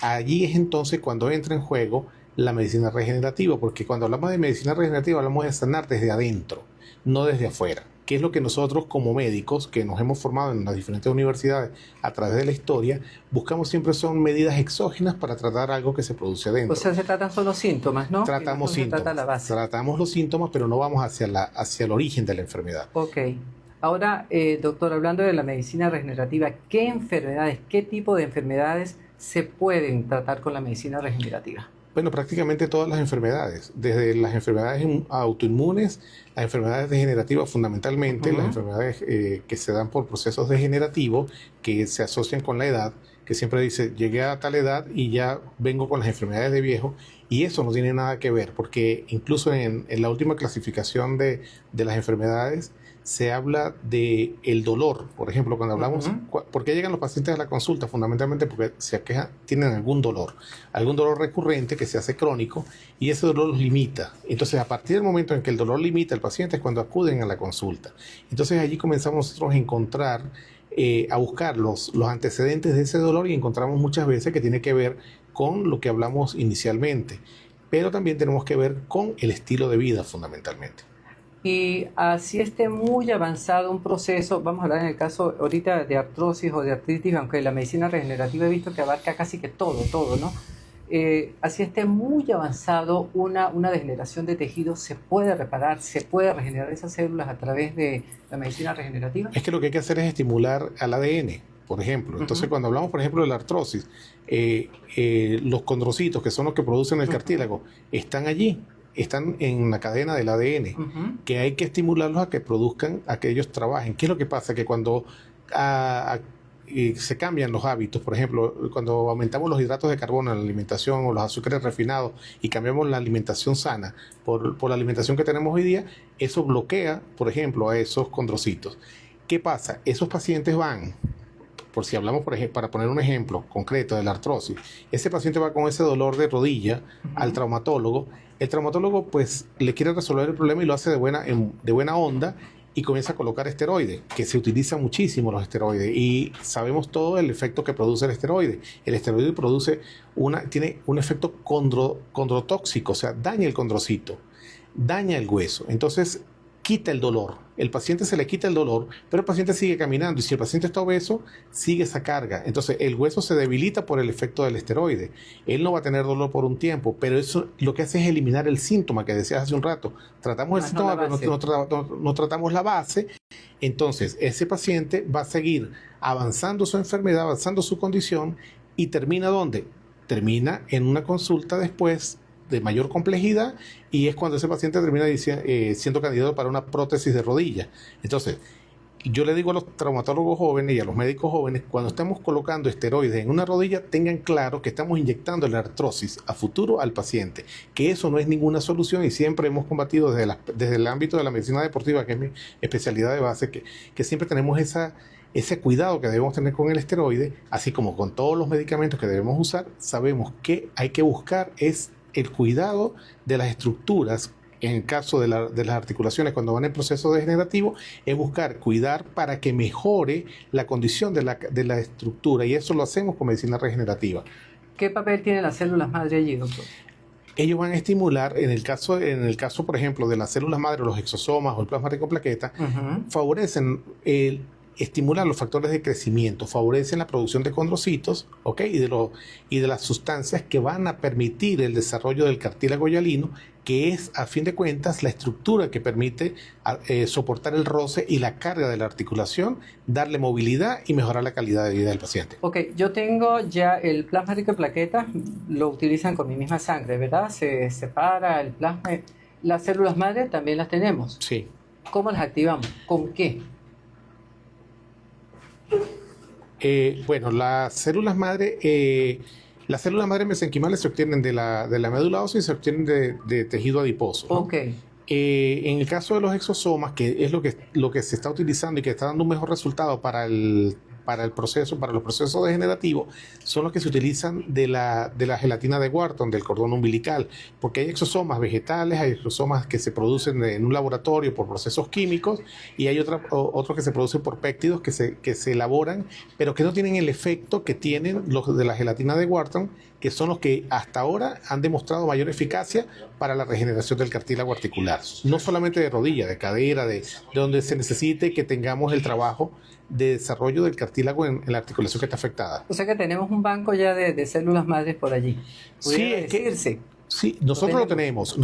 Allí es entonces cuando entra en juego la medicina regenerativa, porque cuando hablamos de medicina regenerativa hablamos de sanar desde adentro, no desde afuera, que es lo que nosotros como médicos que nos hemos formado en las diferentes universidades a través de la historia, buscamos siempre son medidas exógenas para tratar algo que se produce adentro. O sea, se tratan solo síntomas, ¿no? Tratamos no síntomas, se trata la base. tratamos los síntomas, pero no vamos hacia el origen de la enfermedad. Ok. Ahora, doctor, hablando de la medicina regenerativa, ¿qué enfermedades, qué tipo de enfermedades se pueden tratar con la medicina regenerativa? Bueno, prácticamente todas las enfermedades, desde las enfermedades autoinmunes, las enfermedades degenerativas fundamentalmente, las enfermedades que se dan por procesos degenerativos que se asocian con la edad, que siempre dice, llegué a tal edad y ya vengo con las enfermedades de viejo, y eso no tiene nada que ver, porque incluso en la última clasificación de las enfermedades, se habla de el dolor. Por ejemplo, cuando hablamos, ¿por qué llegan los pacientes a la consulta? Fundamentalmente porque se aquejan, tienen algún dolor recurrente que se hace crónico y ese dolor los limita. Entonces, a partir del momento en que el dolor limita al paciente es cuando acuden a la consulta. Entonces, allí comenzamos nosotros a encontrar, a buscar los antecedentes de ese dolor y encontramos muchas veces que tiene que ver con lo que hablamos inicialmente, pero también tenemos que ver con el estilo de vida fundamentalmente. Y así esté muy avanzado un proceso, vamos a hablar en el caso ahorita de artrosis o de artritis, aunque la medicina regenerativa he visto que abarca casi que todo, ¿no? Así esté muy avanzado una degeneración de tejidos, ¿se puede reparar, se puede regenerar esas células a través de la medicina regenerativa? Es que lo que hay que hacer es estimular al ADN, por ejemplo. Entonces, cuando hablamos, por ejemplo, de la artrosis, los condrocitos, que son los que producen el cartílago, están allí. Están en la cadena del ADN, que hay que estimularlos a que produzcan, a que ellos trabajen. ¿Qué es lo que pasa? Que cuando se cambian los hábitos, por ejemplo, cuando aumentamos los hidratos de carbono en la alimentación o los azúcares refinados y cambiamos la alimentación sana por la alimentación que tenemos hoy día, eso bloquea, por ejemplo, a esos condrocitos. ¿Qué pasa? Esos pacientes van, por si hablamos, por ejemplo, para poner un ejemplo concreto de la artrosis, ese paciente va con ese dolor de rodilla al traumatólogo. El traumatólogo pues le quiere resolver el problema y lo hace de buena onda y comienza a colocar esteroides, que se utilizan muchísimo los esteroides y sabemos todo el efecto que produce el esteroide. El esteroide tiene un efecto condrotóxico, o sea, daña el condrocito, daña el hueso. Entonces, quita el dolor. El paciente se le quita el dolor, pero el paciente sigue caminando y si el paciente está obeso, sigue esa carga. Entonces el hueso se debilita por el efecto del esteroide. Él no va a tener dolor por un tiempo, pero eso lo que hace es eliminar el síntoma que decías hace un rato. Tratamos el síntoma, pero no tratamos la base. Entonces ese paciente va a seguir avanzando su enfermedad, avanzando su condición y termina ¿dónde? Termina en una consulta después de mayor complejidad y es cuando ese paciente termina siendo candidato para una prótesis de rodilla. Entonces, yo le digo a los traumatólogos jóvenes y a los médicos jóvenes, cuando estamos colocando esteroides en una rodilla, tengan claro que estamos inyectando la artrosis a futuro al paciente, que eso no es ninguna solución y siempre hemos combatido desde el ámbito de la medicina deportiva, que es mi especialidad de base, que siempre tenemos ese cuidado que debemos tener con el esteroide, así como con todos los medicamentos que debemos usar. Sabemos que hay que buscar el cuidado de las estructuras. En el caso de las articulaciones, cuando van en proceso degenerativo, es cuidar para que mejore la condición de la estructura, y eso lo hacemos con medicina regenerativa. ¿Qué papel tienen las células madre allí, doctor? Ellos van a estimular, en el caso, por ejemplo, de las células madre, los exosomas o el plasma rico en plaquetas, favorecen estimular los factores de crecimiento, favorecen la producción de condrocitos, ¿ok? y de las sustancias que van a permitir el desarrollo del cartílago hialino, que es, a fin de cuentas, la estructura que permite soportar el roce y la carga de la articulación, darle movilidad y mejorar la calidad de vida del paciente. Ok, yo tengo ya el plasma rico en plaquetas, lo utilizan con mi misma sangre, ¿verdad? Se separa el plasma. Las células madre también las tenemos. Sí. ¿Cómo las activamos? ¿Con qué? Bueno, las células madre mesenquimales se obtienen de la médula ósea y se obtienen de tejido adiposo, ¿no? Ok. En el caso de los exosomas, que es lo que se está utilizando y que está dando un mejor resultado para el para los procesos degenerativos, son los que se utilizan de la gelatina de Wharton, del cordón umbilical, porque hay exosomas vegetales, hay exosomas que se producen en un laboratorio por procesos químicos, y hay otros que se producen por péptidos que se elaboran, pero que no tienen el efecto que tienen los de la gelatina de Wharton, que son los que hasta ahora han demostrado mayor eficacia para la regeneración del cartílago articular. No solamente de rodilla, de cadera, de donde se necesite que tengamos el trabajo de desarrollo del cartílago en la articulación que está afectada. O sea que tenemos un banco ya de células madres por allí. Sí, decirse. Sí, nosotros lo tenemos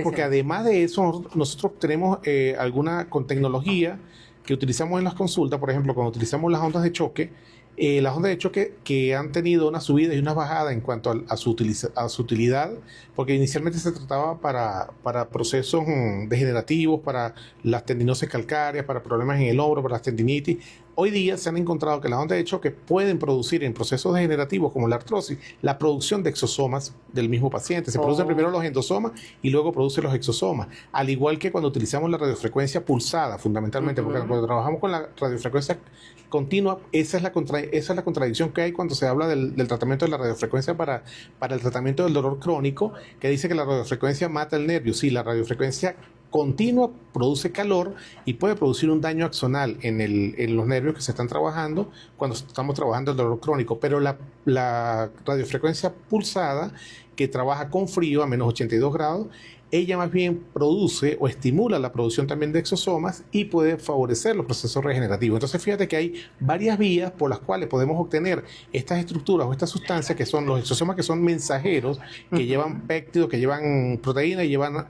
porque además de eso nosotros tenemos alguna con tecnología que utilizamos en las consultas, por ejemplo, cuando utilizamos las ondas de choque, las ondas de choque que han tenido una subida y una bajada en cuanto a su utilidad, porque inicialmente se trataba para procesos degenerativos, para las tendinosis calcáreas, para problemas en el hombro, para las tendinitis. Hoy día se han encontrado que las ondas de choque pueden producir en procesos degenerativos como la artrosis, la producción de exosomas del mismo paciente. Se producen primero los endosomas y luego producen los exosomas. Al igual que cuando utilizamos la radiofrecuencia pulsada, fundamentalmente, porque cuando trabajamos con la radiofrecuencia continua, esa es la contradicción que hay cuando se habla del tratamiento de la radiofrecuencia para el tratamiento del dolor crónico, que dice que la radiofrecuencia mata el nervio. Sí, la radiofrecuencia continua produce calor y puede producir un daño axonal en los nervios que se están trabajando cuando estamos trabajando el dolor crónico, pero la radiofrecuencia pulsada, que trabaja con frío a menos 82 grados, ella más bien produce o estimula la producción también de exosomas y puede favorecer los procesos regenerativos. Entonces fíjate que hay varias vías por las cuales podemos obtener estas estructuras o estas sustancias que son los exosomas, que son mensajeros, que llevan péptidos, que llevan proteínas y llevan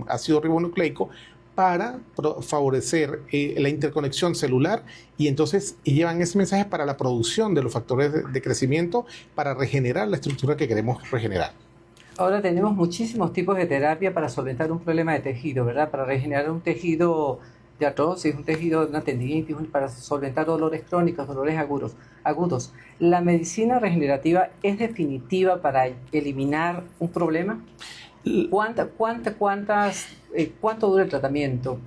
ácido ribonucleico, para favorecer la interconexión celular, y entonces llevan ese mensaje para la producción de los factores de crecimiento para regenerar la estructura que queremos regenerar. Ahora tenemos muchísimos tipos de terapia para solventar un problema de tejido, ¿verdad? Para regenerar un tejido de artrosis, un tejido de una tendinitis, para solventar dolores crónicos, dolores agudos. ¿La medicina regenerativa es definitiva para eliminar un problema? ¿Cuánto dura el tratamiento?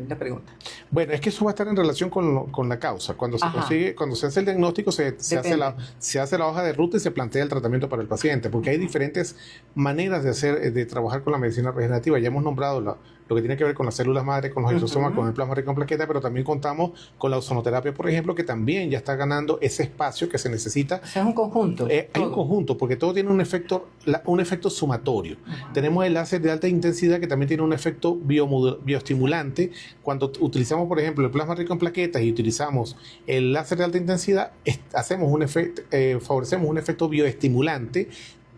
La pregunta. Bueno, es que eso va a estar en relación con la causa. Cuando se hace el diagnóstico, se hace la hoja de ruta y se plantea el tratamiento para el paciente, porque hay diferentes maneras de trabajar con la medicina regenerativa. Ya hemos nombrado lo que tiene que ver con las células madre, con los exosomas, con el plasma rico en plaquetas, pero también contamos con la ozonoterapia, por ejemplo, que también ya está ganando ese espacio que se necesita. O sea, es un conjunto. Hay un conjunto, porque todo tiene un efecto sumatorio. Tenemos el láser de alta intensidad, que también tiene un efecto bioestimulante. Cuando utilizamos, por ejemplo, el plasma rico en plaquetas y utilizamos el láser de alta intensidad, favorecemos un efecto bioestimulante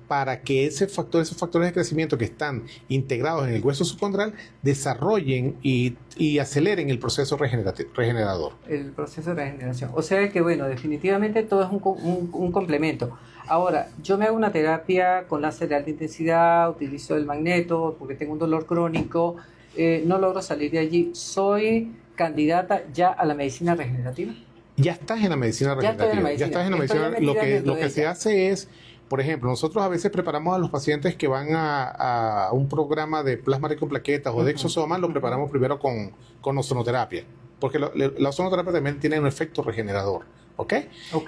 para que esos factores de crecimiento que están integrados en el hueso subcondral desarrollen y aceleren el proceso regenerador. El proceso de regeneración. O sea que, bueno, definitivamente todo es un complemento. Ahora, yo me hago una terapia con láser de alta intensidad, utilizo el magneto porque tengo un dolor crónico, no logro salir de allí. ¿Soy candidata ya a la medicina regenerativa? Ya estás en la medicina regenerativa. Ya estás en la medicina. Lo que se hace es, por ejemplo, nosotros a veces preparamos a los pacientes que van a un programa de plasma rico en plaquetas o de exosomas, lo preparamos primero con ozonoterapia, porque la ozonoterapia también tiene un efecto regenerador, ¿ok?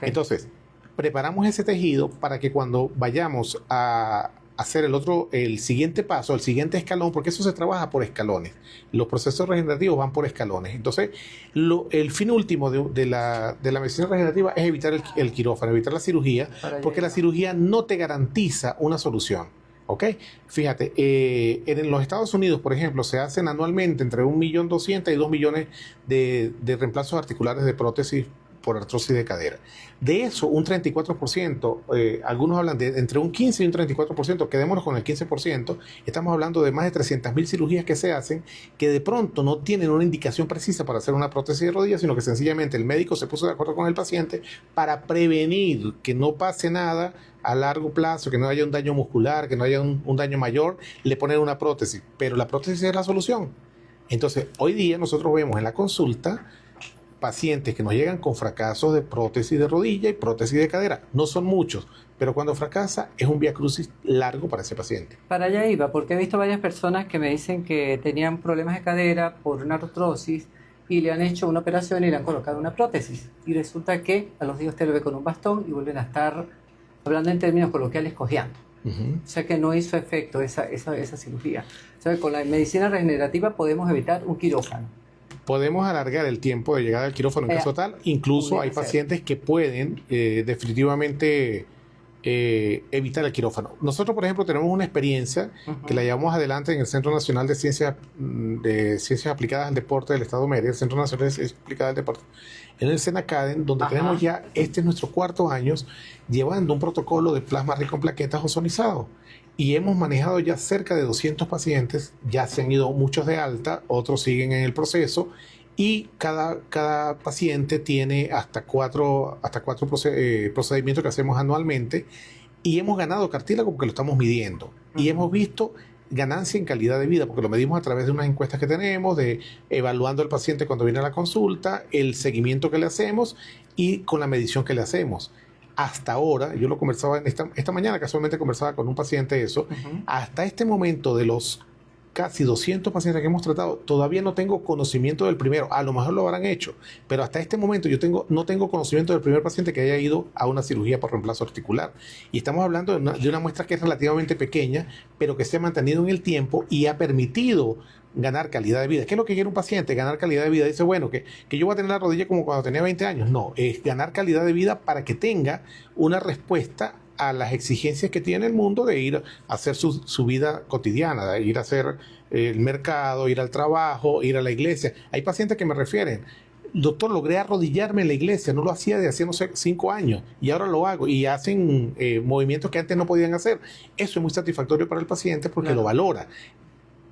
Entonces, preparamos ese tejido para que cuando vayamos a hacer el siguiente paso, el siguiente escalón, porque eso se trabaja por escalones. Los procesos regenerativos van por escalones. Entonces, el fin último de la medicina regenerativa es evitar el quirófano, evitar la cirugía, porque la cirugía no te garantiza una solución. ¿Ok? Fíjate, en los Estados Unidos, por ejemplo, se hacen anualmente entre 1.200.000 y 2 millones de reemplazos articulares de prótesis por artrosis de cadera. De eso, un 34%, algunos hablan de entre un 15 y un 34%, quedémonos con el 15%, estamos hablando de más de 300.000 cirugías que se hacen, que de pronto no tienen una indicación precisa para hacer una prótesis de rodilla, sino que sencillamente el médico se puso de acuerdo con el paciente para prevenir que no pase nada a largo plazo, que no haya un daño muscular, que no haya un daño mayor, le ponen una prótesis, pero la prótesis es la solución. Entonces, hoy día nosotros vemos en la consulta pacientes que nos llegan con fracasos de prótesis de rodilla y prótesis de cadera. No son muchos, pero cuando fracasa es un viacrucis largo para ese paciente. Para allá iba, porque he visto varias personas que me dicen que tenían problemas de cadera por una artrosis y le han hecho una operación y le han colocado una prótesis. Y resulta que a los días usted lo ve con un bastón y vuelven a estar, hablando en términos coloquiales, cojeando. O sea que no hizo efecto esa cirugía. O sea que con la medicina regenerativa podemos evitar un quirófano. Podemos alargar el tiempo de llegada al quirófano en caso tal. Incluso hay pacientes que pueden definitivamente evitar el quirófano. Nosotros, por ejemplo, tenemos una experiencia que la llevamos adelante en el Centro Nacional de Ciencias Aplicadas al Deporte del Estado Mérida, el Centro Nacional de Ciencias Aplicadas al Deporte, en el Senacaden, donde tenemos ya, este es nuestro 4º año, llevando un protocolo de plasma rico en plaquetas ozonizado. Y hemos manejado ya cerca de 200 pacientes, ya se han ido muchos de alta, otros siguen en el proceso, y cada paciente tiene hasta cuatro procedimientos que hacemos anualmente, y hemos ganado cartílago porque lo estamos midiendo. Y hemos visto ganancia en calidad de vida, porque lo medimos a través de unas encuestas que tenemos, evaluando al paciente cuando viene a la consulta, el seguimiento que le hacemos y con la medición que le hacemos. Hasta ahora, yo lo conversaba esta mañana, casualmente conversaba con un paciente eso, hasta este momento de los casi 200 pacientes que hemos tratado, todavía no tengo conocimiento del primero. A lo mejor lo habrán hecho, pero hasta este momento no tengo conocimiento del primer paciente que haya ido a una cirugía por reemplazo articular. Y estamos hablando de una muestra que es relativamente pequeña, pero que se ha mantenido en el tiempo y ha permitido ganar calidad de vida. ¿Qué es lo que quiere un paciente? Ganar calidad de vida. Dice, bueno, que yo voy a tener la rodilla como cuando tenía 20 años. No, es ganar calidad de vida para que tenga una respuesta a las exigencias que tiene el mundo de ir a hacer su vida cotidiana, de ir a hacer el mercado, ir al trabajo, ir a la iglesia. Hay pacientes que me refieren, doctor, logré arrodillarme en la iglesia, no lo hacía de hace, no sé, 5 años, y ahora lo hago, y hacen movimientos que antes no podían hacer. Eso es muy satisfactorio para el paciente porque lo valora.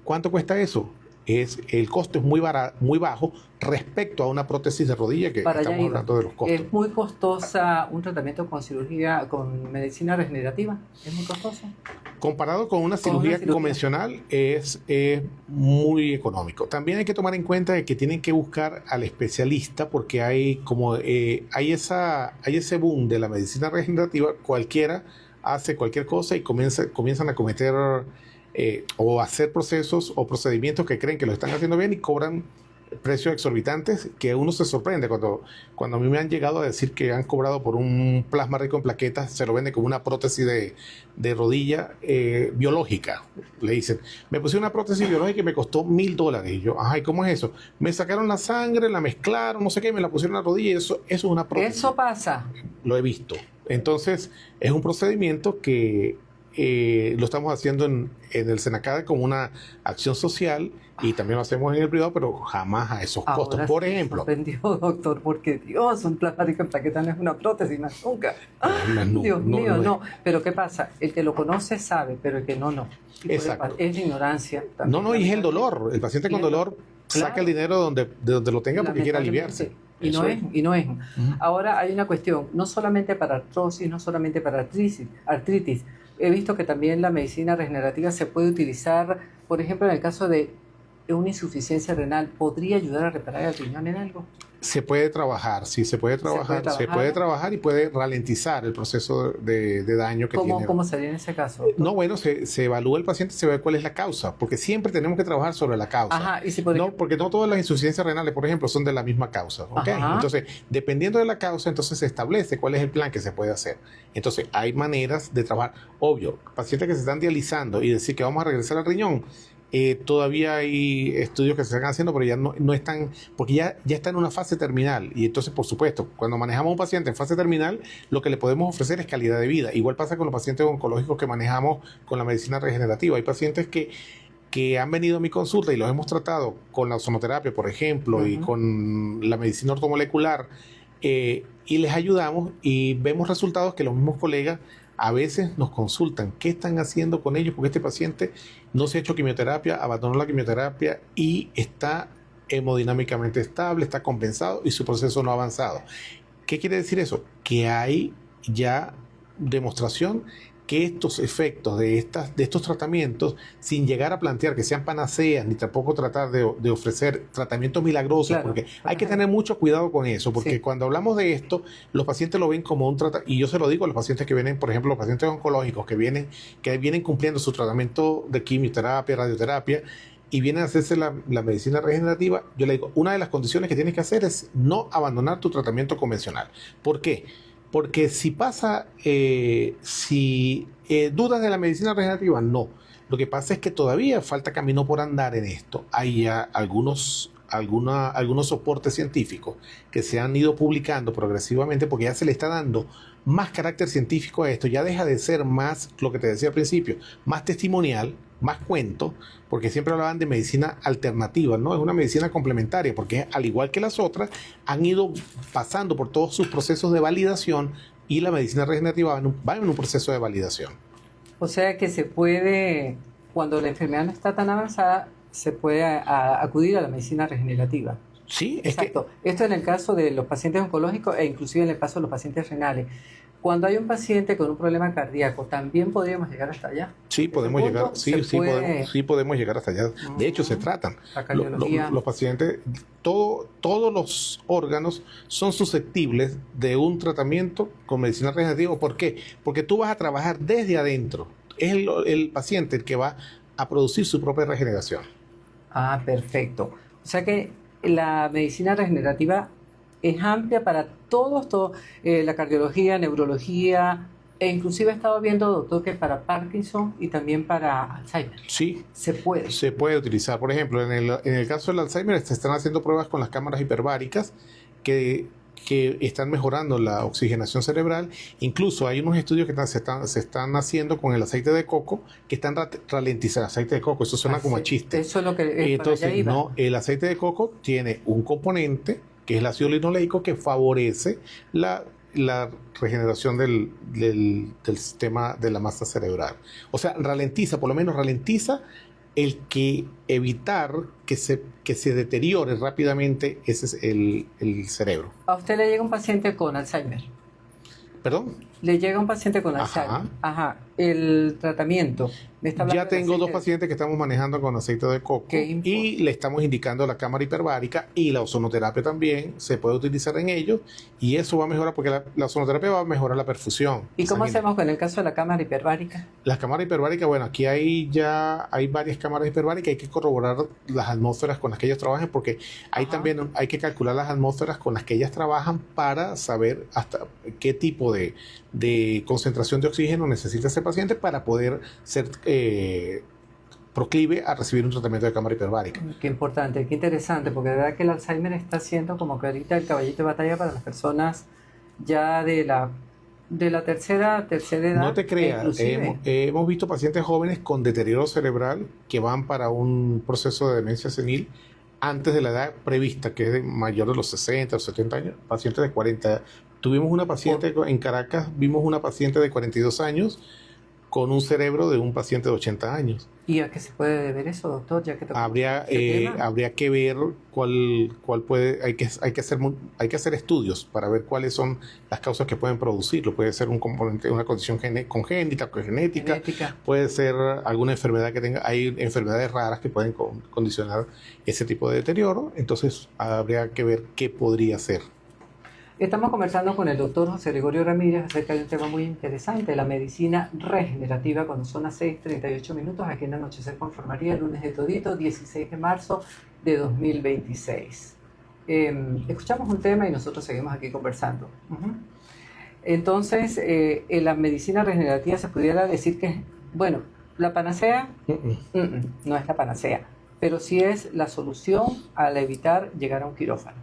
¿Cuánto cuesta eso? El costo es muy bajo respecto a una prótesis de rodilla, que estamos hablando de los costos. ¿Es muy costosa un tratamiento con cirugía, con medicina regenerativa? ¿Es muy costoso? Comparado con una cirugía convencional, es muy económico. También hay que tomar en cuenta que tienen que buscar al especialista, porque hay ese boom de la medicina regenerativa. Cualquiera hace cualquier cosa y comienzan a cometer o hacer procesos o procedimientos que creen que lo están haciendo bien y cobran precios exorbitantes, que uno se sorprende cuando a mí me han llegado a decir que han cobrado por un plasma rico en plaquetas, se lo vende como una prótesis de rodilla biológica. Le dicen, me puse una prótesis biológica y me costó $1,000. Y yo, ¿y cómo es eso? Me sacaron la sangre, la mezclaron, no sé qué, me la pusieron en la rodilla, y eso es una prótesis. Eso pasa. Lo he visto. Entonces, es un procedimiento que lo estamos haciendo en el Senacade como una acción social, y también lo hacemos en el privado, pero jamás a esos costos. Por ejemplo, me sorprendió, doctor, porque Dios, un plasma rico en plaquetas no es una prótesis, más nunca. Dios mío, no. Pero ¿qué pasa? El que lo conoce sabe, pero el que no. Exacto. Es ignorancia. Y es el dolor. El paciente con dolor saca el dinero de donde lo tenga porque quiere aliviarse. Y no es. Ahora hay una cuestión, no solamente para artrosis, no solamente para artritis. He visto que también la medicina regenerativa se puede utilizar, por ejemplo, en el caso de una insuficiencia renal. ¿Podría ayudar a reparar el riñón en algo? Se puede trabajar, sí, se puede trabajar y puede ralentizar el proceso de daño que tiene. ¿Cómo sería en ese caso? No, bueno, se evalúa el paciente, se ve cuál es la causa, porque siempre tenemos que trabajar sobre la causa. Porque no todas las insuficiencias renales, por ejemplo, son de la misma causa. ¿Okay? Entonces, dependiendo de la causa, entonces se establece cuál es el plan que se puede hacer. Entonces, hay maneras de trabajar. Obvio, pacientes que se están dializando y decir que vamos a regresar al riñón, todavía hay estudios que se están haciendo, pero ya no están, porque ya está en una fase terminal. Y entonces, por supuesto, cuando manejamos a un paciente en fase terminal, lo que le podemos ofrecer es calidad de vida. Igual pasa con los pacientes oncológicos que manejamos con la medicina regenerativa. Hay pacientes que han venido a mi consulta y los hemos tratado con la ozonoterapia, por ejemplo, y con la medicina ortomolecular, y les ayudamos y vemos resultados que los mismos colegas a veces nos consultan qué están haciendo con ellos, porque este paciente no se ha hecho quimioterapia, abandonó la quimioterapia y está hemodinámicamente estable, está compensado y su proceso no ha avanzado. ¿Qué quiere decir eso? Que hay ya demostración que estos efectos de estos tratamientos, sin llegar a plantear que sean panaceas, ni tampoco tratar de ofrecer tratamientos milagrosos, porque hay que tener mucho cuidado con eso, porque cuando hablamos de esto, los pacientes lo ven como un tratamiento, y yo se lo digo a los pacientes que vienen, por ejemplo, los pacientes oncológicos que vienen cumpliendo su tratamiento de quimioterapia, radioterapia, y viene a hacerse la medicina regenerativa, yo le digo, una de las condiciones que tienes que hacer es no abandonar tu tratamiento convencional. ¿Por qué? Porque si pasa, dudas de la medicina regenerativa, no. Lo que pasa es que todavía falta camino por andar en esto. Hay ya algunos soportes científicos que se han ido publicando progresivamente porque ya se le está dando más carácter científico a esto. Ya deja de ser más, lo que te decía al principio, más testimonial, más cuento, porque siempre hablaban de medicina alternativa, ¿no? Es una medicina complementaria, porque al igual que las otras, han ido pasando por todos sus procesos de validación y la medicina regenerativa va en un proceso de validación. O sea que se puede, cuando la enfermedad no está tan avanzada, se puede acudir a la medicina regenerativa. Sí, es exacto. Esto en el caso de los pacientes oncológicos e inclusive en el caso de los pacientes renales. Cuando hay un paciente con un problema cardíaco, ¿también podríamos llegar hasta allá? Sí, podemos llegar, sí podemos llegar hasta allá. De hecho, se tratan. La cardiología. Los pacientes, todos los órganos son susceptibles de un tratamiento con medicina regenerativa. ¿Por qué? Porque tú vas a trabajar desde adentro. Es el paciente el que va a producir su propia regeneración. Ah, perfecto. O sea que la medicina regenerativa es amplia para todos, la cardiología, neurología, e inclusive he estado viendo, doctor, que para Parkinson y también para Alzheimer. Sí. Se puede. Se puede utilizar. Por ejemplo, en el caso del Alzheimer se están haciendo pruebas con las cámaras hiperbáricas que están mejorando la oxigenación cerebral. Incluso hay unos estudios que se están haciendo con el aceite de coco que están ralentizando. Aceite de coco, eso suena como a chiste. Eso es lo que entonces, no, el aceite de coco tiene un componente que es el ácido linoleico que favorece la regeneración del sistema de la masa cerebral. O sea, por lo menos ralentiza el que evitar que se deteriore rápidamente el cerebro. ¿A usted le llega un paciente con Alzheimer? ¿Perdón? Le llega un paciente con Alzheimer. Ajá. El tratamiento. Ya tengo dos pacientes que estamos manejando con aceite de coco y le estamos indicando la cámara hiperbárica y la ozonoterapia también se puede utilizar en ellos y eso va a mejorar porque la ozonoterapia va a mejorar la perfusión. ¿Y cómo hacemos con el caso de la cámara hiperbárica? La cámara hiperbárica, bueno, aquí hay varias cámaras hiperbáricas, hay que corroborar las atmósferas con las que ellos trabajan porque ahí también hay que calcular las atmósferas con las que ellas trabajan para saber hasta qué tipo de concentración de oxígeno necesita ese paciente para poder ser proclive a recibir un tratamiento de cámara hiperbárica. Qué importante, qué interesante, porque de verdad que el Alzheimer está siendo como que ahorita el caballito de batalla para las personas ya de la tercera edad. No te creas, hemos visto pacientes jóvenes con deterioro cerebral que van para un proceso de demencia senil antes de la edad prevista, que es de mayor de los 60 o 70 años, pacientes de 40. Tuvimos una paciente en Caracas, vimos una paciente de 42 años con un cerebro de un paciente de 80 años. ¿Y a qué se puede deber eso, doctor? Ya que habría que ver cuál puede, hay que hacer estudios para ver cuáles son las causas que pueden producirlo. Puede ser un componente, una condición congénita, genética, puede ser alguna enfermedad que tenga, hay enfermedades raras que pueden condicionar ese tipo de deterioro, entonces habría que ver qué podría ser. Estamos conversando con el doctor José Gregorio Ramírez acerca de un tema muy interesante, la medicina regenerativa, cuando son las 6:38 minutos, aquí en Anochecer con Formaría, el lunes de todito, 16 de marzo de 2026. Escuchamos un tema y nosotros seguimos aquí conversando. Entonces, en la medicina regenerativa se pudiera decir que, bueno, la panacea no es la panacea, pero sí es la solución al evitar llegar a un quirófano.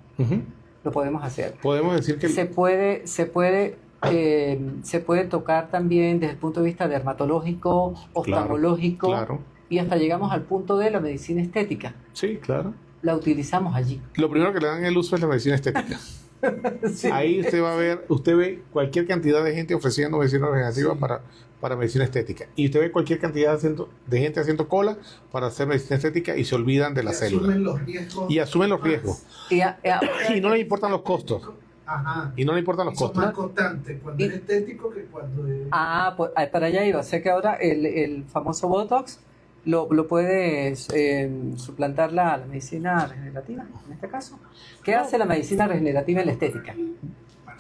Lo podemos hacer. Podemos decir que se puede tocar también desde el punto de vista dermatológico, oftalmológico, claro. Y hasta llegamos al punto de la medicina estética. Sí, claro. La utilizamos allí. Lo primero que le dan el uso es la medicina estética. Sí. Ahí usted ve cualquier cantidad de gente ofreciendo medicina regenerativa para medicina estética. Y usted ve cualquier cantidad de gente haciendo cola para hacer medicina estética y se olvidan de la célula. Y asumen los riesgos. Y no les importan los costos. Ajá. Y no le importan los costos. Es más constante cuando es estético que cuando es... Pues para allá iba. O sea que ahora el famoso Botox lo puede suplantar la medicina regenerativa, en este caso. ¿Qué hace la medicina regenerativa en la estética?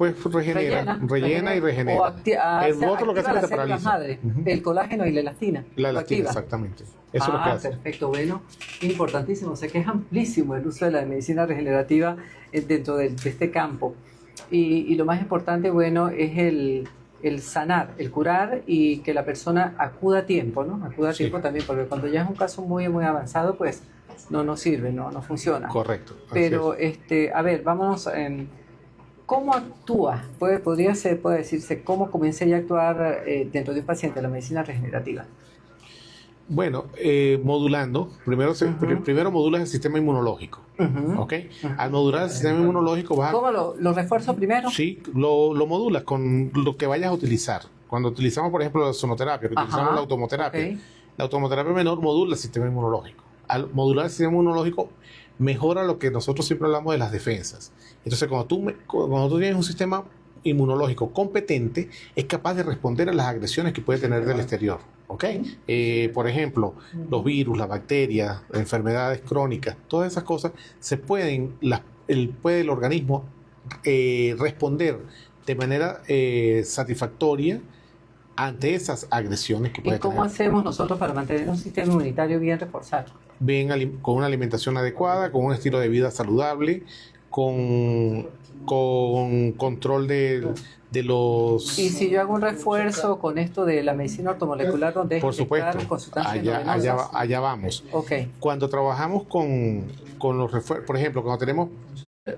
después rellena y regenera. El otro lo que hace es que te paraliza. Madre, el colágeno y la elastina. La lo elastina, activa. exactamente. Eso es lo que hace. Perfecto, bueno, importantísimo. O sea que es amplísimo el uso de la medicina regenerativa dentro de este campo. Y lo más importante, bueno, es el sanar, el curar y que la persona acuda a tiempo, ¿no? Acuda a tiempo también, porque cuando ya es un caso muy, muy avanzado, pues no sirve, no funciona. Correcto. Pero, a ver, vámonos. ¿Cómo actúa? Puede decirse, ¿cómo comencé ya a actuar dentro de un paciente la medicina regenerativa? Bueno, modulando. Primero modulas el sistema inmunológico. ¿Ok? Al modular el sistema inmunológico vas a... ¿Cómo lo refuerzo primero? Sí, lo modulas con lo que vayas a utilizar. Cuando utilizamos, por ejemplo, la sonoterapia, que utilizamos la automoterapia. La automoterapia menor modula el sistema inmunológico. Al modular el sistema inmunológico mejora lo que nosotros siempre hablamos de las defensas. Entonces, cuando tú tienes un sistema inmunológico competente, es capaz de responder a las agresiones que puede tener del exterior. ¿Ok? Por ejemplo, los virus, las bacterias, enfermedades crónicas, todas esas cosas puede el organismo responder de manera satisfactoria ante esas agresiones que puede tener. ¿Y cómo hacemos nosotros para mantener un sistema inmunitario bien reforzado? Con una alimentación adecuada, con un estilo de vida saludable, con control de los... Y si yo hago un refuerzo con esto de la medicina ortomolecular, donde por supuesto, allá vamos. Okay. Cuando trabajamos con los refuerzos, por ejemplo, cuando tenemos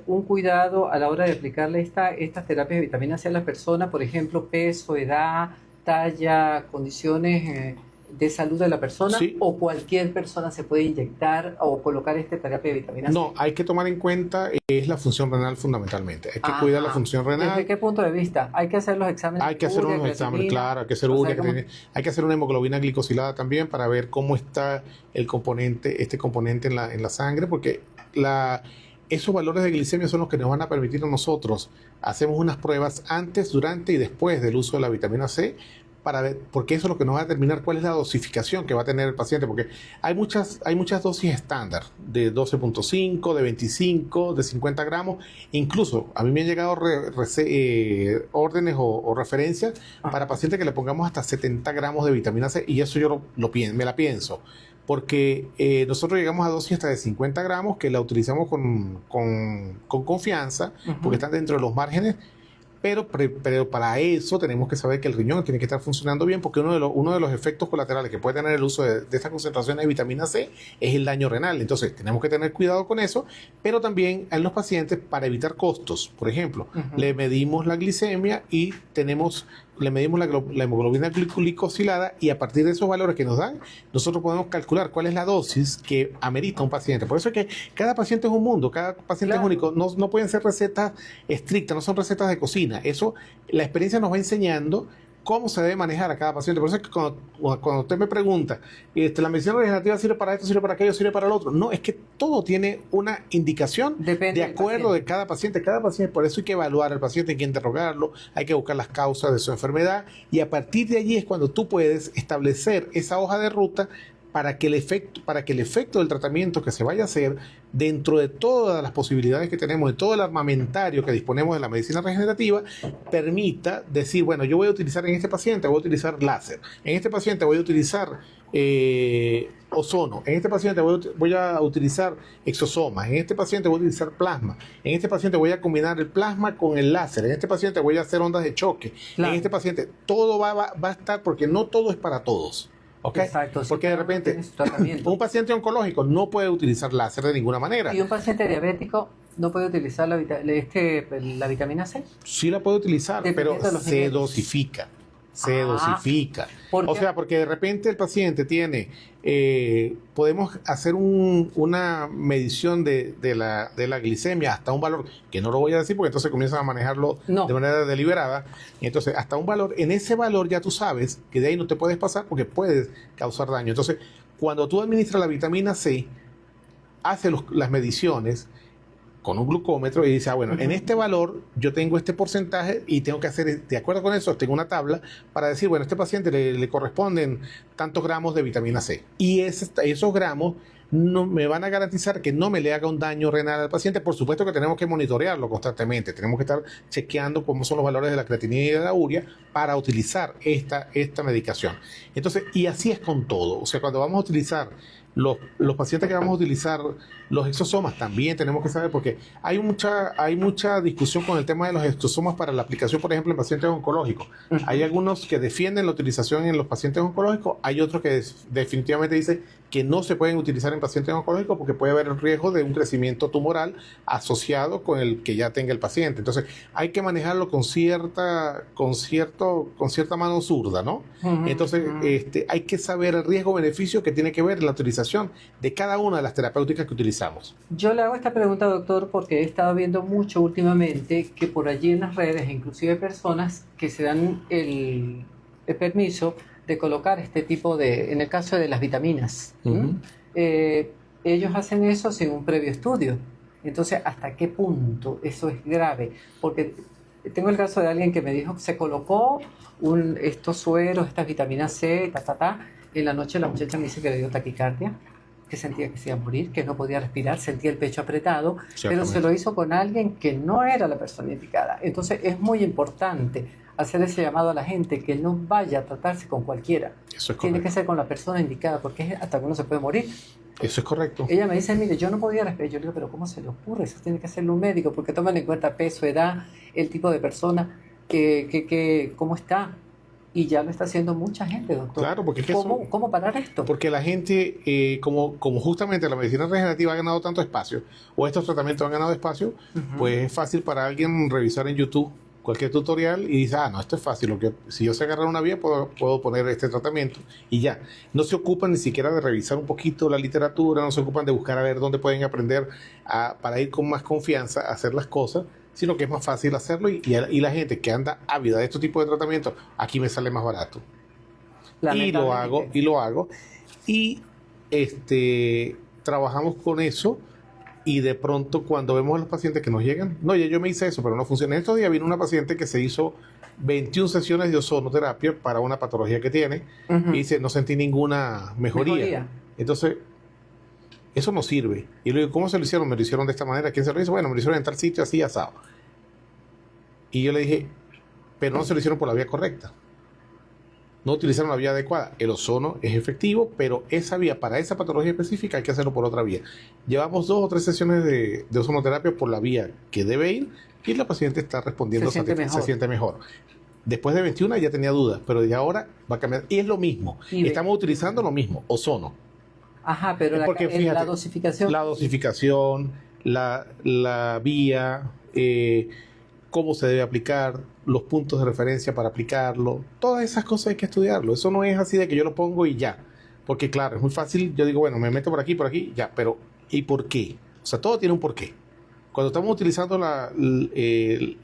un cuidado a la hora de aplicarle estas terapias de vitamina C a la persona, por ejemplo, peso, edad, talla, condiciones de salud de la persona, sí. O cualquier persona se puede inyectar o colocar esta terapia de vitamina C. No, hay que tomar en cuenta es la función renal fundamentalmente. Hay que cuidar la función renal. ¿Desde qué punto de vista? Hay que hacer los exámenes. Hay que hacer unos exámenes, claro, hay que hacer hay que hacer una hemoglobina glicosilada también para ver cómo está este componente en la sangre, porque esos valores de glicemia son los que nos van a permitir a nosotros. Hacemos unas pruebas antes, durante y después del uso de la vitamina C para ver, porque eso es lo que nos va a determinar cuál es la dosificación que va a tener el paciente, porque hay muchas dosis estándar, de 12.5, de 25, de 50 gramos, incluso a mí me han llegado órdenes o referencias para pacientes que le pongamos hasta 70 gramos de vitamina C, y eso yo me la pienso, porque nosotros llegamos a dosis hasta de 50 gramos, que la utilizamos con confianza, porque están dentro de los márgenes. Pero para eso tenemos que saber que el riñón tiene que estar funcionando bien, porque uno de los efectos colaterales que puede tener el uso de esta concentración de vitamina C es el daño renal. Entonces tenemos que tener cuidado con eso, pero también en los pacientes, para evitar costos, por ejemplo, le medimos la glicemia y le medimos la hemoglobina glicosilada, y a partir de esos valores que nos dan, nosotros podemos calcular cuál es la dosis que amerita un paciente. Por eso es que cada paciente es un mundo, cada paciente es único. No pueden ser recetas estrictas, no son recetas de cocina. Eso, la experiencia nos va enseñando cómo se debe manejar a cada paciente. Por eso es que cuando usted me pregunta, ¿la medicina regenerativa sirve para esto, sirve para aquello, sirve para lo otro? No, es que todo tiene una indicación de acuerdo de cada paciente. Por eso hay que evaluar al paciente, hay que interrogarlo, hay que buscar las causas de su enfermedad, y a partir de allí es cuando tú puedes establecer esa hoja de ruta para que el efecto del tratamiento que se vaya a hacer, dentro de todas las posibilidades que tenemos, de todo el armamentario que disponemos de la medicina regenerativa, permita decir, bueno, yo voy a utilizar en este paciente, voy a utilizar láser, en este paciente voy a utilizar ozono, en este paciente voy a utilizar exosomas, en este paciente voy a utilizar plasma, en este paciente voy a combinar el plasma con el láser, en este paciente voy a hacer ondas de choque, en este paciente todo va a estar, porque no todo es para todos. ¿Okay? Exacto, porque de repente un paciente oncológico no puede utilizar láser de ninguna manera. ¿Y un paciente diabético no puede utilizar la vitamina C? Sí la puede utilizar, pero se dosifica. O sea, porque de repente el paciente tiene, podemos hacer una medición de la glicemia hasta un valor, que no lo voy a decir porque entonces comienzan a manejarlo de manera deliberada. Entonces, hasta un valor, en ese valor ya tú sabes que de ahí no te puedes pasar porque puedes causar daño. Entonces, cuando tú administras la vitamina C, hace las mediciones con un glucómetro y dice, bueno, en este valor yo tengo este porcentaje y tengo que hacer, de acuerdo con eso, tengo una tabla para decir, bueno, a este paciente le corresponden tantos gramos de vitamina C. Y esos gramos no me van a garantizar que no me le haga un daño renal al paciente. Por supuesto que tenemos que monitorearlo constantemente, tenemos que estar chequeando cómo son los valores de la creatinina y de la urea para utilizar esta medicación. Entonces, y así es con todo. O sea, cuando vamos a utilizar los pacientes que vamos a utilizar los exosomas, también tenemos que saber, porque hay mucha discusión con el tema de los exosomas para la aplicación, por ejemplo, en pacientes oncológicos. Hay algunos que defienden la utilización en los pacientes oncológicos, hay otros que definitivamente dicen que no se pueden utilizar en pacientes oncológicos porque puede haber el riesgo de un crecimiento tumoral asociado con el que ya tenga el paciente. Entonces, hay que manejarlo con cierta mano zurda, ¿no? Entonces, hay que saber el riesgo-beneficio que tiene que ver la utilización de cada una de las terapéuticas que utilizamos. Yo le hago esta pregunta, doctor, porque he estado viendo mucho últimamente que por allí en las redes, inclusive personas que se dan el permiso de colocar este tipo de, en el caso de las vitaminas, ellos hacen eso sin un previo estudio. Entonces, ¿hasta qué punto eso es grave? Porque tengo el caso de alguien que me dijo que se colocó estos sueros, estas vitaminas C, en la noche la muchacha me dice que le dio taquicardia, que sentía que se iba a morir, que no podía respirar, sentía el pecho apretado, pero se lo hizo con alguien que no era la persona indicada. Entonces es muy importante hacer ese llamado a la gente que no vaya a tratarse con cualquiera. Eso es Tiene correcto. que ser con la persona indicada, porque hasta que uno se puede morir. Eso es correcto. Ella me dice, mire, yo no podía respirar. Yo le digo, pero ¿cómo se le ocurre? Eso tiene que hacerlo un médico, porque toman en cuenta peso, edad, el tipo de persona, cómo está. Y ya lo está haciendo mucha gente, doctor. Claro, porque es que ¿Cómo parar esto? Porque la gente, como justamente la medicina regenerativa ha ganado tanto espacio, o estos tratamientos han ganado espacio, pues es fácil para alguien revisar en YouTube cualquier tutorial y dice, no, esto es fácil, si yo sé agarrar una vía, puedo poner este tratamiento y ya. No se ocupan ni siquiera de revisar un poquito la literatura, no se ocupan de buscar a ver dónde pueden aprender para ir con más confianza a hacer las cosas, sino que es más fácil hacerlo y la gente que anda ávida de este tipo de tratamientos, aquí me sale más barato. Y lo hago. Y trabajamos con eso. Y de pronto cuando vemos a los pacientes que nos llegan, no, ya yo me hice eso, pero no funciona. Estos días vino una paciente que se hizo 21 sesiones de ozonoterapia para una patología que tiene y dice, no sentí ninguna mejoría. Entonces, eso no sirve. Y le digo, ¿cómo se lo hicieron? Me lo hicieron de esta manera. ¿Quién se lo hizo? Bueno, me lo hicieron en tal sitio, así, asado. Y yo le dije, pero no se lo hicieron por la vía correcta. No utilizaron la vía adecuada. El ozono es efectivo, pero esa vía, para esa patología específica, hay que hacerlo por otra vía. Llevamos 2 o 3 sesiones de ozonoterapia por la vía que debe ir y la paciente está respondiendo, se siente mejor. Después de 21 ya tenía dudas, pero ya ahora va a cambiar. Y es lo mismo. Estamos utilizando lo mismo, ozono. Ajá, pero fíjate, la dosificación. La dosificación, la vía, cómo se debe aplicar, los puntos de referencia para aplicarlo, todas esas cosas hay que estudiarlo. Eso no es así de que yo lo pongo y ya, porque claro, es muy fácil, yo digo, bueno, me meto por aquí, ya, pero ¿y por qué? O sea, todo tiene un porqué. Cuando estamos utilizando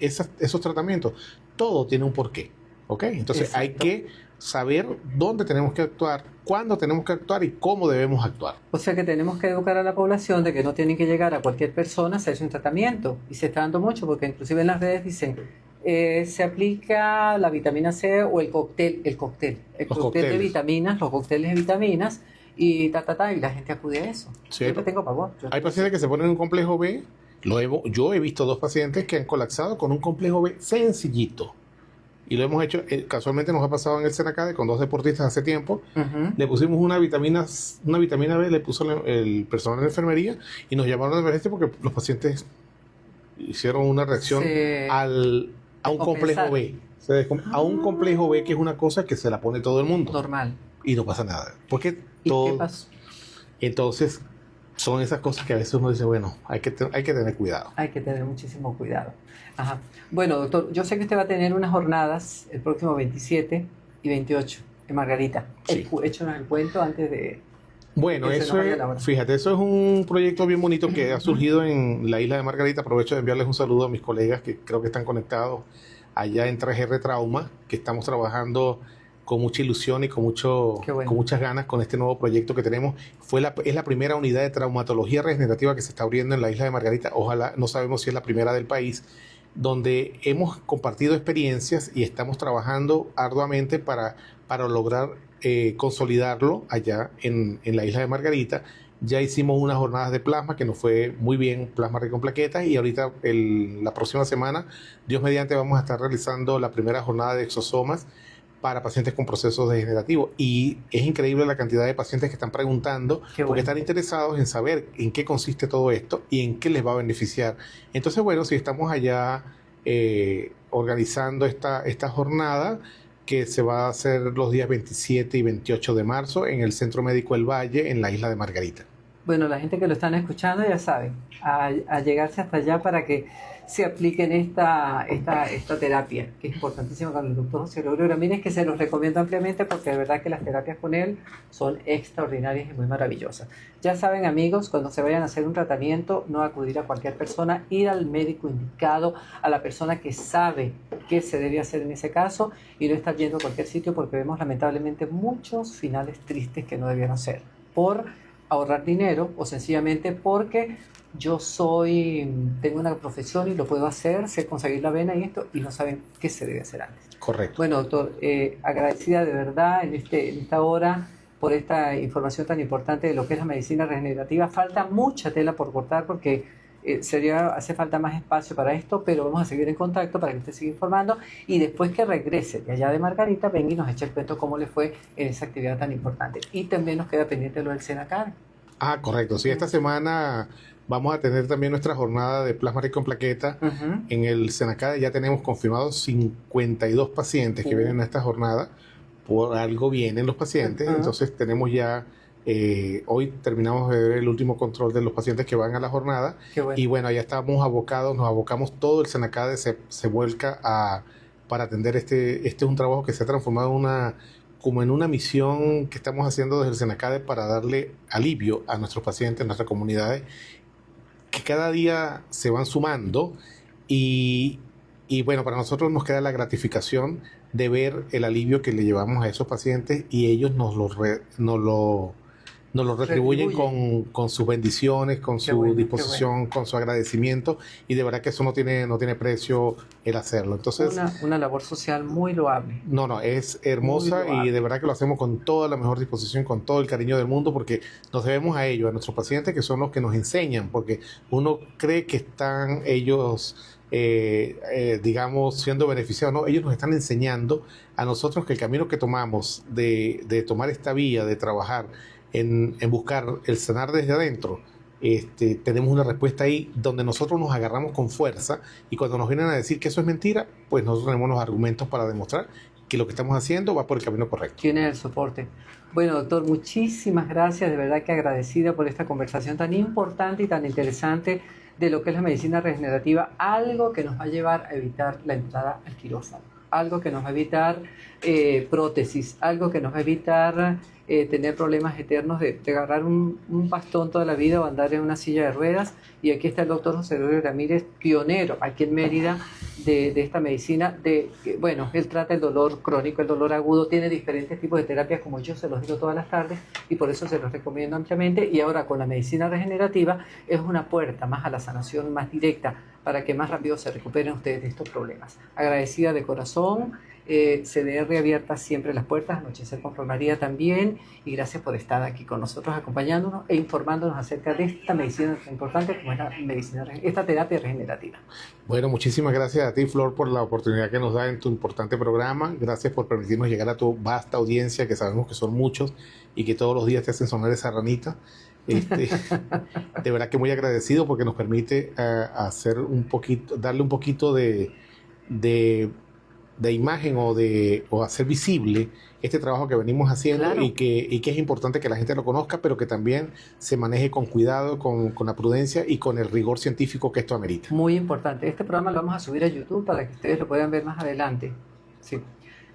esos tratamientos, todo tiene un porqué, ¿ok? Entonces Exacto. Hay que saber dónde tenemos que actuar, cuándo tenemos que actuar y cómo debemos actuar. O sea que tenemos que educar a la población de que no tienen que llegar a cualquier persona a hacerse un tratamiento. Y se está dando mucho porque inclusive en las redes dicen, se aplica la vitamina C o el cóctel de vitaminas, los cócteles de vitaminas y y la gente acude a eso. Sí, yo tengo pavor. Hay pacientes que se ponen un complejo B. Yo he visto 2 pacientes que han colapsado con un complejo B sencillito. Y lo hemos hecho, casualmente nos ha pasado en el Senacade con 2 deportistas hace tiempo. Le pusimos una vitamina B, le puso el personal de enfermería y nos llamaron de emergencia porque los pacientes hicieron una reacción a un complejo B. A un complejo B, que es una cosa que se la pone todo el mundo. Normal. Y no pasa nada. Porque ¿Y qué pasó? Entonces, son esas cosas que a veces uno dice, bueno, hay que tener cuidado. Hay que tener muchísimo cuidado. Ajá. Bueno, doctor, yo sé que usted va a tener unas jornadas el próximo 27 y 28 en Margarita. Sí. Échanos el cuento antes de... Bueno, eso es un proyecto bien bonito que ha surgido en la isla de Margarita. Aprovecho de enviarles un saludo a mis colegas que creo que están conectados allá en 3R Trauma, que estamos trabajando con mucha ilusión y con muchas ganas con este nuevo proyecto que tenemos. Es la primera unidad de traumatología regenerativa que se está abriendo en la isla de Margarita. Ojalá, no sabemos si es la primera del país, donde hemos compartido experiencias y estamos trabajando arduamente para lograr consolidarlo allá en la isla de Margarita Ya hicimos unas jornadas de plasma que nos fue muy bien, plasma rico en plaquetas, y ahorita la próxima semana, Dios mediante, vamos a estar realizando la primera jornada de exosomas para pacientes con procesos degenerativos. Y es increíble la cantidad de pacientes que están preguntando porque están interesados en saber en qué consiste todo esto y en qué les va a beneficiar. Entonces, bueno, si estamos allá organizando esta jornada que se va a hacer los días 27 y 28 de marzo en el Centro Médico El Valle, en la isla de Margarita. Bueno, la gente que lo están escuchando ya saben, a llegarse hasta allá para que se apliquen esta terapia, que es importantísima con el doctor José Gregorio Ramírez, que se los recomiendo ampliamente porque de verdad que las terapias con él son extraordinarias y muy maravillosas. Ya saben, amigos, cuando se vayan a hacer un tratamiento, no acudir a cualquier persona, ir al médico indicado, a la persona que sabe qué se debe hacer en ese caso, y no estar yendo a cualquier sitio porque vemos lamentablemente muchos finales tristes que no debieron ser, por ahorrar dinero o sencillamente porque tengo una profesión y lo puedo hacer, sé conseguir la vena y esto, y no saben qué se debe hacer antes. Correcto. Bueno, doctor, agradecida de verdad en esta hora por esta información tan importante de lo que es la medicina regenerativa. Falta mucha tela por cortar porque hace falta más espacio para esto, pero vamos a seguir en contacto para que usted siga informando y después que regrese de allá de Margarita, venga y nos eche el cuento cómo le fue en esa actividad tan importante. Y también nos queda pendiente lo del Senacare. Ah, correcto. Sí, esta semana vamos a tener también nuestra jornada de plasma rico en plaqueta. En el Senacade ya tenemos confirmados 52 pacientes que vienen a esta jornada. Por algo vienen los pacientes. Entonces tenemos ya, hoy terminamos de ver el último control de los pacientes que van a la jornada. Bueno. Y bueno, ya estamos abocados, nos abocamos, todo el Senacade se vuelca para atender este es un trabajo que se ha transformado como en una misión que estamos haciendo desde el Senacade para darle alivio a nuestros pacientes, a nuestras comunidades, que cada día se van sumando y bueno, para nosotros nos queda la gratificación de ver el alivio que le llevamos a esos pacientes y ellos nos lo retribuyen con sus bendiciones, con su disposición, con su agradecimiento, y de verdad que eso no tiene precio el hacerlo. Entonces, una labor social muy loable. No, es hermosa y de verdad que lo hacemos con toda la mejor disposición, con todo el cariño del mundo, porque nos debemos a ellos, a nuestros pacientes, que son los que nos enseñan, porque uno cree que están ellos digamos, siendo beneficiados. No, ellos nos están enseñando a nosotros que el camino que tomamos de tomar esta vía, de trabajar en buscar el sanar desde adentro, tenemos una respuesta ahí donde nosotros nos agarramos con fuerza, y cuando nos vienen a decir que eso es mentira, pues nosotros tenemos los argumentos para demostrar que lo que estamos haciendo va por el camino correcto. Tiene el soporte. Bueno, doctor, muchísimas gracias, de verdad que agradecida por esta conversación tan importante y tan interesante de lo que es la medicina regenerativa, algo que nos va a llevar a evitar la entrada al quirófano, algo que nos va a evitar prótesis, algo que nos va a evitar tener problemas eternos de agarrar un bastón toda la vida o andar en una silla de ruedas. Y aquí está el doctor José Gregorio Ramírez, pionero aquí en Mérida de esta medicina. Bueno, él trata el dolor crónico, el dolor agudo, tiene diferentes tipos de terapias como yo se los digo todas las tardes y por eso se los recomiendo ampliamente. Y ahora con la medicina regenerativa es una puerta más a la sanación más directa para que más rápido se recuperen ustedes de estos problemas. Agradecida de corazón. CDR abierta siempre las puertas, Anochecer con Flor María también, y gracias por estar aquí con nosotros acompañándonos e informándonos acerca de esta medicina tan importante como es esta terapia regenerativa. Bueno, muchísimas gracias a ti, Flor, por la oportunidad que nos da en tu importante programa. Gracias por permitirnos llegar a tu vasta audiencia, que sabemos que son muchos y que todos los días te hacen sonar esa ranita. De verdad que muy agradecido porque nos permite darle un poquito de imagen o hacer visible este trabajo que venimos haciendo. Claro. y que es importante que la gente lo conozca, pero que también se maneje con cuidado, con la prudencia y con el rigor científico que esto amerita. Muy importante. Este programa lo vamos a subir a YouTube para que ustedes lo puedan ver más adelante. Sí.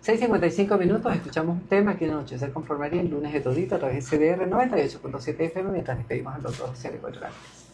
6:55 minutos, escuchamos un tema aquí en Anochecer con Flor María, el lunes de todito a través de CDR 98.7 FM, mientras despedimos al doctor José Gregorio Ramírez.